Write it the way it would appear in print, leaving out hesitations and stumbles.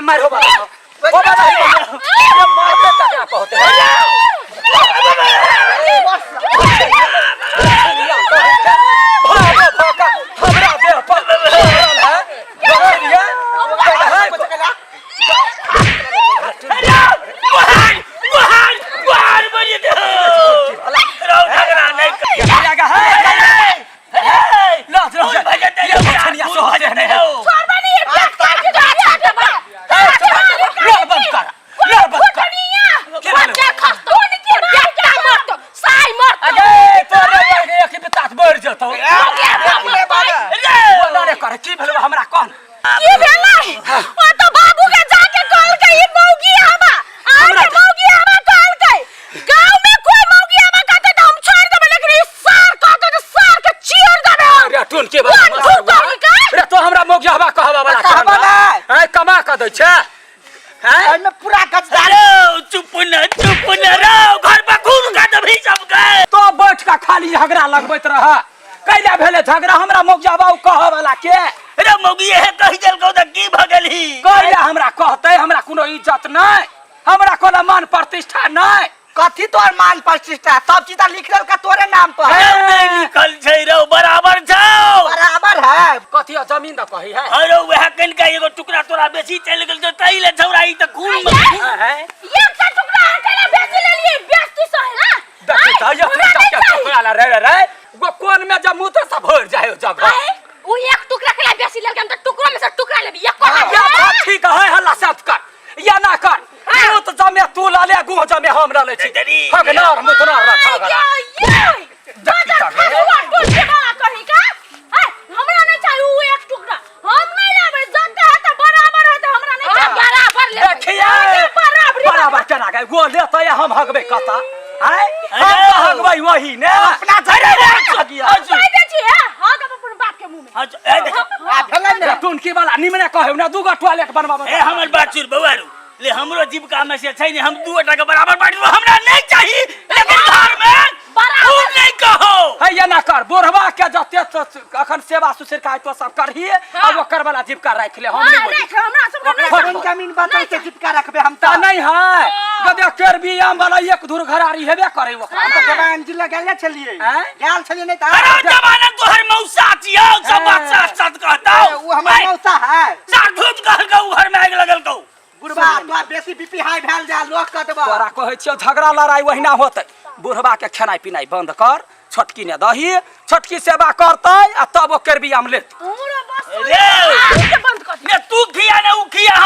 मार हो बाबा ओ बाबा ये मारते तक आप होते हैं भागो भागा हमरा देह पर है बकरिया है बुहार बनी दे रो झगड़ा नहीं लगा है ला चलो भजते ये छनिया सो हजे नहीं है छोड़ बनी ये पेट काट के जा छे बा ला बंद कर बच्चा खस्तो नहीं के बेटा मत साई मत अगे तोरे लगे एक बितात बढ़ जतो बोला रे कर की भेल हमरा कोन की भेलै ओ तो बाबू के जाके कॉल के ई मौगी आबा हमरा मौगी आबा कॉल के गांव में कोई मौगी आबा कहते तो हम छोड़ देबे लेकिन ई सार कहते तो सार के चीर देबे रे टून के बात रे तो हमरा मोगिया हवा कहबा वाला कहबा है कमा क दै छै है में पूरा गजदार चुप न रहो घर पर खून का दभी सब गए तो बैठ का खाली झगड़ा लगबैत रह कैला भेले झगड़ा हमरा मोगिया हवा कह वाला के रे मौगी है कहि जल को त की भगली कैला हमरा कहतै हमरा कोनो इज्जत नै हमरा कोनो मान प्रतिष्ठा नै कथी तोर मान प्रतिष्ठा सब चीज लिख दल का तोरे नाम पर नहीं निकल छै रो बराबर छौ बराबर है कथी जमीन द कही है अरे वह कल का एगो टुकड़ा तोरा बेसी चल गेल तो तई ले छौरा ई त खून में है एक सा टुकड़ा अकेला बेच ले लिए बेचती सो है ना देखि त ये टुकड़ा के टुकड़ा रे वो कोन में जब मुंह त सब भर जाय जगह वो एक टुकड़ा के बेची ले हम तो टुकड़ा में से टुकड़ा ले एक को या ठीक है हल्ला साथ कर या ना कर वो तो जमे तू ला ले गो जमे हम ला ले छी हगनार मुतनार रखा गला दादा खगवा टूट के बाला कही का हमरा नहीं चाहिए वो एक टुकड़ा हम नहीं लेबे जते है तो बराबर है तो हमरा नहीं चाहिए बराबर ले देखिए बराबर केना गए वो ले तो हम हगबे कता है हम हगबे वही ने अपना झरे खा गया दे छी है हां तो अपन बाप के मुंह में आ भेलन रे टुनकी वाला निमने कहौ ना दूगो टॉयलेट बनवाबे ए हमर बाचुर बवारू ले हमरो जीविका में से छै ने हम दू टका बराबर बांटलो हमरा नहीं चाहिए लेकिन घर में खून नहीं कहो है या ना कर बोरवा के जते अखन सेवा सुसरकाय तो सब करही अब ओकर वाला जीविका राख ले हम नहीं बोली हमरा सब अपन जमीन बता के चिपका रखबे हम ता नहीं है गदे केरबी आम वाला एक धुर घरारी हेबे करे ओकरा हम तो जवान जिला गेल छलिए गेल छलिए नहीं त अरे जमाना तोहर मौसा छियो सब बात सच कहता वो हमर मौसा है साधुत कहल के घर में आग लगल कौ बुढ़वा तोरा बेसी बीपी हाई भेल जा लोक कटबा तोरा कहै छियौ झगड़ा लड़ाई वहिना होतै बुढ़वा के खेनाई पिनाई बंद कर छोटकी ने दही छोटकी सेवा करतै आ तब ओ केरबी आम लेत पूरा बस रे बंद कर तू खिया ने उ खिया